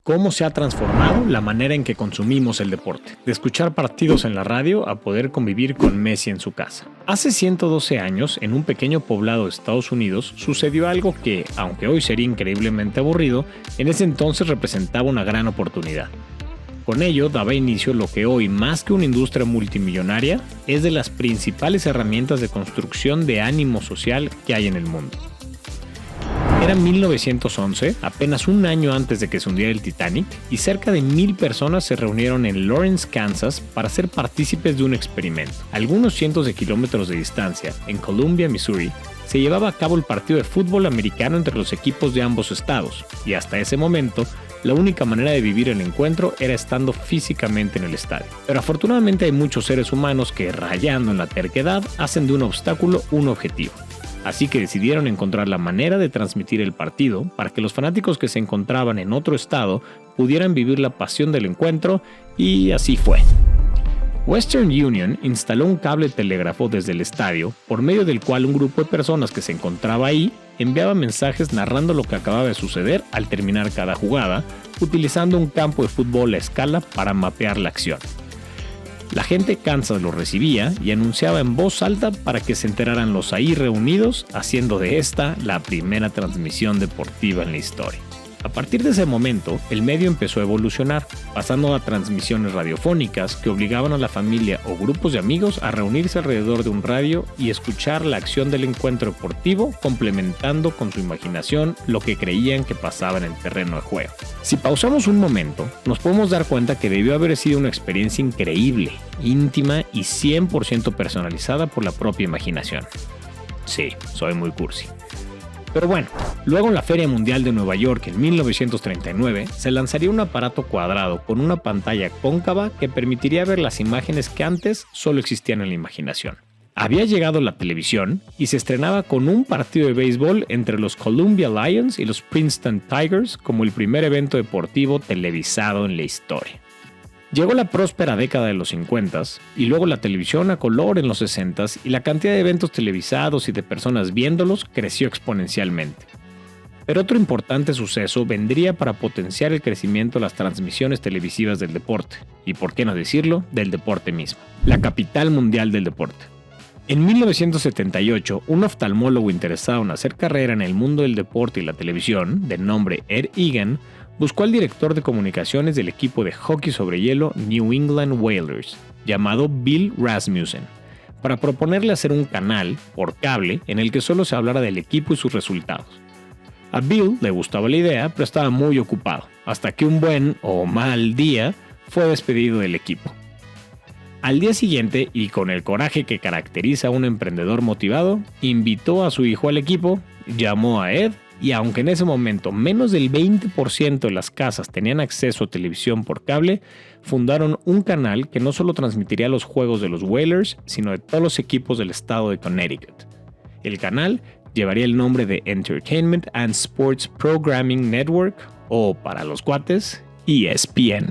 cómo se ha transformado la manera en que consumimos el deporte, de escuchar partidos en la radio a poder convivir con Messi en su casa. Hace 112 años, en un pequeño poblado de Estados Unidos, sucedió algo que, aunque hoy sería increíblemente aburrido, en ese entonces representaba una gran oportunidad. Con ello daba inicio lo que hoy, más que una industria multimillonaria, es de las principales herramientas de construcción de ánimo social que hay en el mundo. Era 1911, apenas un año antes de que se hundiera el Titanic, y cerca de 1000 personas se reunieron en Lawrence, Kansas, para ser partícipes de un experimento. A algunos cientos de kilómetros de distancia, en Columbia, Missouri, se llevaba a cabo el partido de fútbol americano entre los equipos de ambos estados, y hasta ese momento, la única manera de vivir el encuentro era estando físicamente en el estadio. Pero afortunadamente hay muchos seres humanos que, rayando en la terquedad, hacen de un obstáculo un objetivo. Así que decidieron encontrar la manera de transmitir el partido para que los fanáticos que se encontraban en otro estado pudieran vivir la pasión del encuentro, y así fue. Western Union instaló un cable telégrafo desde el estadio, por medio del cual un grupo de personas que se encontraba ahí enviaba mensajes narrando lo que acababa de suceder al terminar cada jugada, utilizando un campo de fútbol a escala para mapear la acción. La gente de Kansas lo recibía y anunciaba en voz alta para que se enteraran los ahí reunidos, haciendo de esta la primera transmisión deportiva en la historia. A partir de ese momento, el medio empezó a evolucionar, pasando a transmisiones radiofónicas que obligaban a la familia o grupos de amigos a reunirse alrededor de un radio y escuchar la acción del encuentro deportivo, complementando con su imaginación lo que creían que pasaba en el terreno de juego. Si pausamos un momento, nos podemos dar cuenta que debió haber sido una experiencia increíble, íntima y 100% personalizada por la propia imaginación. Sí, soy muy cursi. Pero bueno, luego en la Feria Mundial de Nueva York en 1939 se lanzaría un aparato cuadrado con una pantalla cóncava que permitiría ver las imágenes que antes solo existían en la imaginación. Había llegado la televisión y se estrenaba con un partido de béisbol entre los Columbia Lions y los Princeton Tigers como el primer evento deportivo televisado en la historia. Llegó la próspera década de los 50s y luego la televisión a color en los 60s, y la cantidad de eventos televisados y de personas viéndolos creció exponencialmente. Pero otro importante suceso vendría para potenciar el crecimiento de las transmisiones televisivas del deporte, y por qué no decirlo, del deporte mismo: la capital mundial del deporte. En 1978, un oftalmólogo interesado en hacer carrera en el mundo del deporte y la televisión, de nombre Ed Egan, buscó al director de comunicaciones del equipo de hockey sobre hielo New England Whalers, llamado Bill Rasmussen, para proponerle hacer un canal, por cable, en el que solo se hablara del equipo y sus resultados. A Bill le gustaba la idea, pero estaba muy ocupado, hasta que un buen o mal día fue despedido del equipo. Al día siguiente, y con el coraje que caracteriza a un emprendedor motivado, invitó a su hijo al equipo, llamó a Ed, y aunque en ese momento menos del 20% de las casas tenían acceso a televisión por cable, fundaron un canal que no solo transmitiría los juegos de los Whalers, sino de todos los equipos del estado de Connecticut. El canal llevaría el nombre de Entertainment and Sports Programming Network, o para los cuates, ESPN.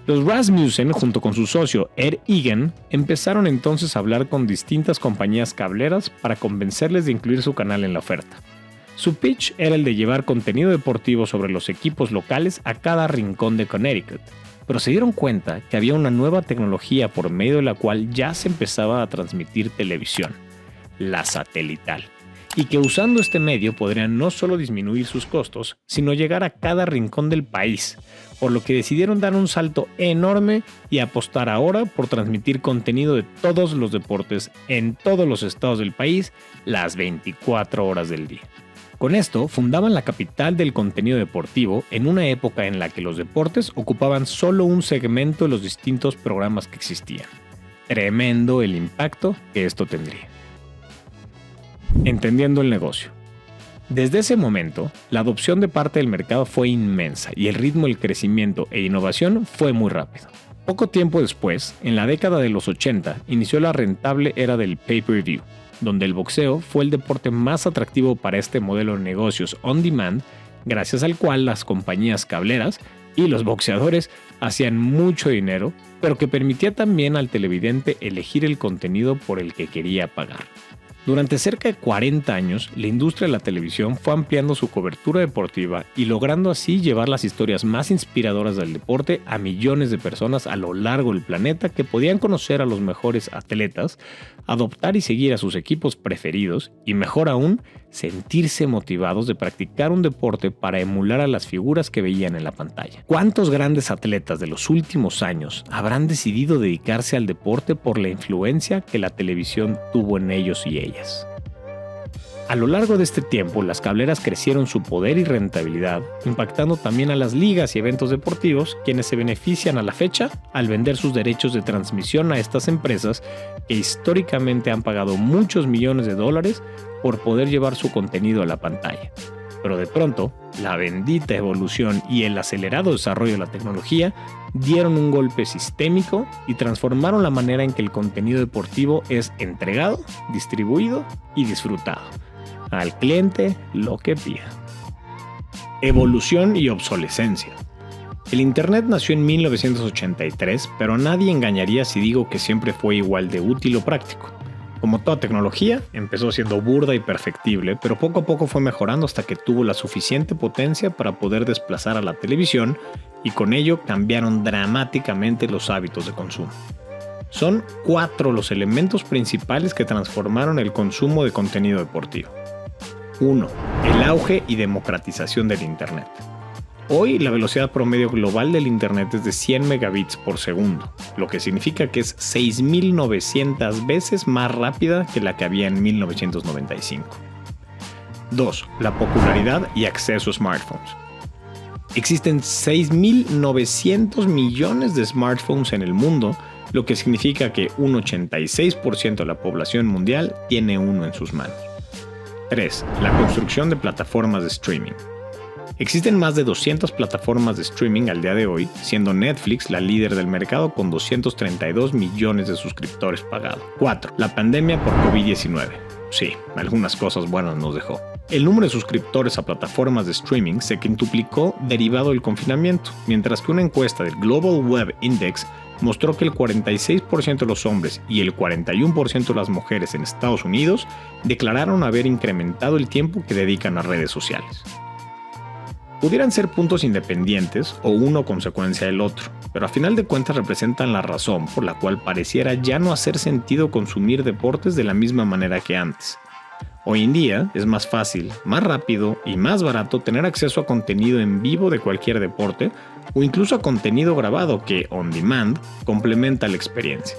Los Rasmussen, junto con su socio Ed Egan, empezaron entonces a hablar con distintas compañías cableras para convencerles de incluir su canal en la oferta. Su pitch era el de llevar contenido deportivo sobre los equipos locales a cada rincón de Connecticut, pero se dieron cuenta que había una nueva tecnología por medio de la cual ya se empezaba a transmitir televisión: la satelital, y que usando este medio podrían no solo disminuir sus costos, sino llegar a cada rincón del país, por lo que decidieron dar un salto enorme y apostar ahora por transmitir contenido de todos los deportes en todos los estados del país las 24 horas del día. Con esto, fundaban la capital del contenido deportivo en una época en la que los deportes ocupaban solo un segmento de los distintos programas que existían. Tremendo el impacto que esto tendría. Entendiendo el negocio. Desde ese momento, la adopción de parte del mercado fue inmensa y el ritmo del crecimiento e innovación fue muy rápido. Poco tiempo después, en la década de los 80, inició la rentable era del pay-per-view, donde el boxeo fue el deporte más atractivo para este modelo de negocios on demand, gracias al cual las compañías cableras y los boxeadores hacían mucho dinero, pero que permitía también al televidente elegir el contenido por el que quería pagar. Durante cerca de 40 años, la industria de la televisión fue ampliando su cobertura deportiva y logrando así llevar las historias más inspiradoras del deporte a millones de personas a lo largo del planeta que podían conocer a los mejores atletas, adoptar y seguir a sus equipos preferidos y, mejor aún, sentirse motivados de practicar un deporte para emular a las figuras que veían en la pantalla. ¿Cuántos grandes atletas de los últimos años habrán decidido dedicarse al deporte por la influencia que la televisión tuvo en ellos y ellas? A lo largo de este tiempo, las cableras crecieron su poder y rentabilidad, impactando también a las ligas y eventos deportivos, quienes se benefician a la fecha al vender sus derechos de transmisión a estas empresas que históricamente han pagado muchos millones de dólares por poder llevar su contenido a la pantalla. Pero de pronto, la bendita evolución y el acelerado desarrollo de la tecnología dieron un golpe sistémico y transformaron la manera en que el contenido deportivo es entregado, distribuido y disfrutado. Al cliente lo que pida. Evolución y obsolescencia. El Internet nació en 1983, pero nadie engañaría si digo que siempre fue igual de útil o práctico. Como toda tecnología, empezó siendo burda y perfectible, pero poco a poco fue mejorando hasta que tuvo la suficiente potencia para poder desplazar a la televisión y con ello cambiaron dramáticamente los hábitos de consumo. Son 4 los elementos principales que transformaron el consumo de contenido deportivo. 1. El auge y democratización del Internet. Hoy la velocidad promedio global del Internet es de 100 megabits por segundo, lo que significa que es 6.900 veces más rápida que la que había en 1995. 2. La popularidad y acceso a smartphones. Existen 6.900 millones de smartphones en el mundo, lo que significa que un 86% de la población mundial tiene uno en sus manos. 3. La construcción de plataformas de streaming. Existen más de 200 plataformas de streaming al día de hoy, siendo Netflix la líder del mercado con 232 millones de suscriptores pagados. 4. La pandemia por COVID-19. Sí, algunas cosas buenas nos dejó. El número de suscriptores a plataformas de streaming se quintuplicó derivado del confinamiento, mientras que una encuesta del Global Web Index mostró que el 46% de los hombres y el 41% de las mujeres en Estados Unidos declararon haber incrementado el tiempo que dedican a redes sociales. Pudieran ser puntos independientes o uno consecuencia del otro, pero a final de cuentas representan la razón por la cual pareciera ya no hacer sentido consumir deportes de la misma manera que antes. Hoy en día es más fácil, más rápido y más barato tener acceso a contenido en vivo de cualquier deporte o incluso a contenido grabado que, on demand, complementa la experiencia.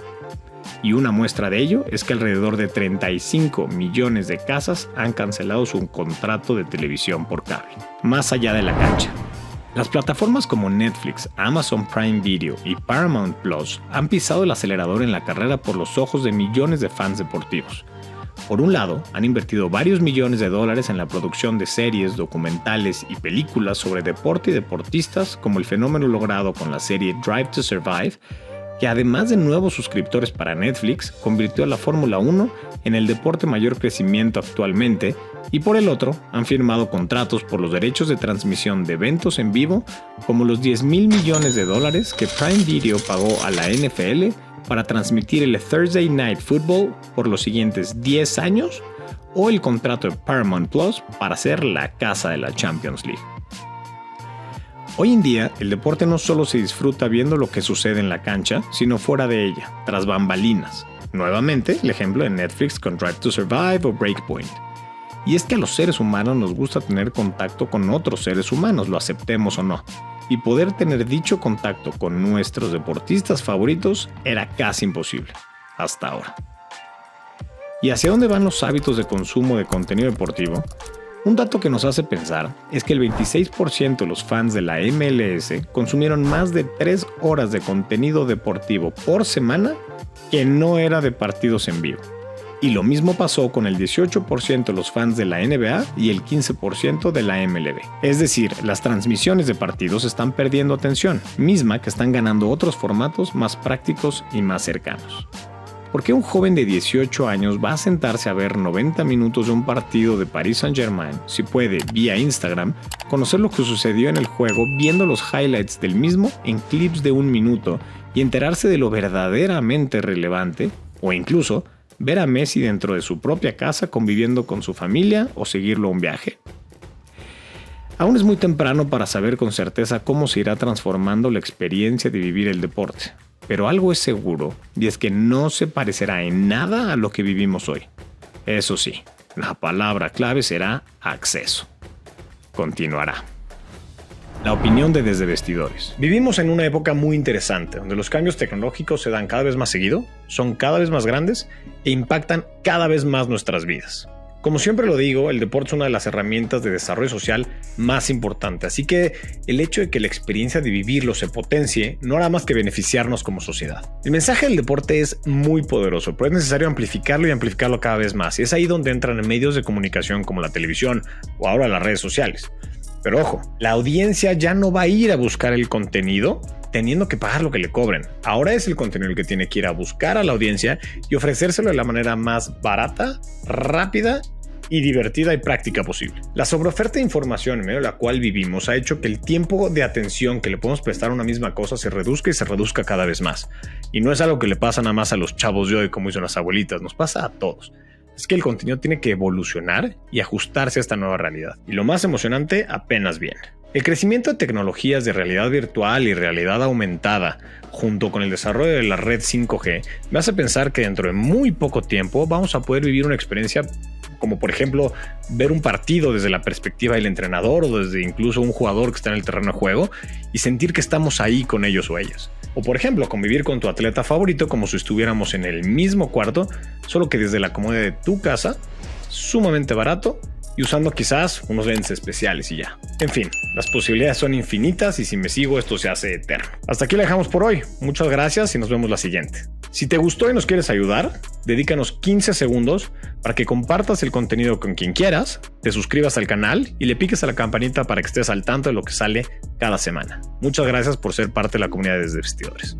Y una muestra de ello es que alrededor de 35 millones de casas han cancelado su contrato de televisión por cable. Más allá de la cancha. Las plataformas como Netflix, Amazon Prime Video y Paramount Plus han pisado el acelerador en la carrera por los ojos de millones de fans deportivos. Por un lado, han invertido varios millones de dólares en la producción de series, documentales y películas sobre deporte y deportistas, como el fenómeno logrado con la serie Drive to Survive, que además de nuevos suscriptores para Netflix, convirtió a la Fórmula 1 en el deporte mayor crecimiento actualmente, y por el otro, han firmado contratos por los derechos de transmisión de eventos en vivo, como los $10,000 millones que Prime Video pagó a la NFL para transmitir el Thursday Night Football por los siguientes 10 años, o el contrato de Paramount Plus para ser la casa de la Champions League. Hoy en día, el deporte no solo se disfruta viendo lo que sucede en la cancha, sino fuera de ella, tras bambalinas. Nuevamente, el ejemplo de Netflix con Drive to Survive o Breakpoint. Y es que a los seres humanos nos gusta tener contacto con otros seres humanos, lo aceptemos o no. Y poder tener dicho contacto con nuestros deportistas favoritos era casi imposible, hasta ahora. ¿Y hacia dónde van los hábitos de consumo de contenido deportivo? Un dato que nos hace pensar es que el 26% de los fans de la MLS consumieron más de 3 horas de contenido deportivo por semana que no era de partidos en vivo. Y lo mismo pasó con el 18% de los fans de la NBA y el 15% de la MLB. Es decir, las transmisiones de partidos están perdiendo atención, misma que están ganando otros formatos más prácticos y más cercanos. ¿Por qué un joven de 18 años va a sentarse a ver 90 minutos de un partido de Paris Saint-Germain si puede, vía Instagram, conocer lo que sucedió en el juego viendo los highlights del mismo en clips de 1 minuto y enterarse de lo verdaderamente relevante, o incluso ¿Ver a Messi dentro de su propia casa conviviendo con su familia o seguirlo a un viaje? Aún es muy temprano para saber con certeza cómo se irá transformando la experiencia de vivir el deporte, pero algo es seguro y es que no se parecerá en nada a lo que vivimos hoy. Eso sí, la palabra clave será acceso. Continuará. La opinión de Desde Vestidores. Vivimos en una época muy interesante, donde los cambios tecnológicos se dan cada vez más seguido, son cada vez más grandes e impactan cada vez más nuestras vidas. Como siempre lo digo, el deporte es una de las herramientas de desarrollo social más importantes, así que el hecho de que la experiencia de vivirlo se potencie no hará más que beneficiarnos como sociedad. El mensaje del deporte es muy poderoso, pero es necesario amplificarlo y amplificarlo cada vez más, y es ahí donde entran medios de comunicación como la televisión o ahora las redes sociales. Pero ojo, la audiencia ya no va a ir a buscar el contenido teniendo que pagar lo que le cobren. Ahora es el contenido el que tiene que ir a buscar a la audiencia y ofrecérselo de la manera más barata, rápida y divertida y práctica posible. La sobreoferta de información en medio de la cual vivimos ha hecho que el tiempo de atención que le podemos prestar a una misma cosa se reduzca y se reduzca cada vez más. Y no es algo que le pasa nada más a los chavos de hoy, como dicen las abuelitas, nos pasa a todos. Es que el contenido tiene que evolucionar y ajustarse a esta nueva realidad. Y lo más emocionante apenas viene. El crecimiento de tecnologías de realidad virtual y realidad aumentada, junto con el desarrollo de la red 5G, me hace pensar que dentro de muy poco tiempo vamos a poder vivir una experiencia como por ejemplo ver un partido desde la perspectiva del entrenador o desde incluso un jugador que está en el terreno de juego y sentir que estamos ahí con ellos o ellas. O por ejemplo, convivir con tu atleta favorito como si estuviéramos en el mismo cuarto, solo que desde la comodidad de tu casa, sumamente barato y usando quizás unos lentes especiales y ya. En fin, las posibilidades son infinitas y si me sigo esto se hace eterno. Hasta aquí la dejamos por hoy. Muchas gracias y nos vemos la siguiente. Si te gustó y nos quieres ayudar, dedícanos 15 segundos para que compartas el contenido con quien quieras, te suscribas al canal y le piques a la campanita para que estés al tanto de lo que sale cada semana. Muchas gracias por ser parte de la comunidad de Desde Vestidores.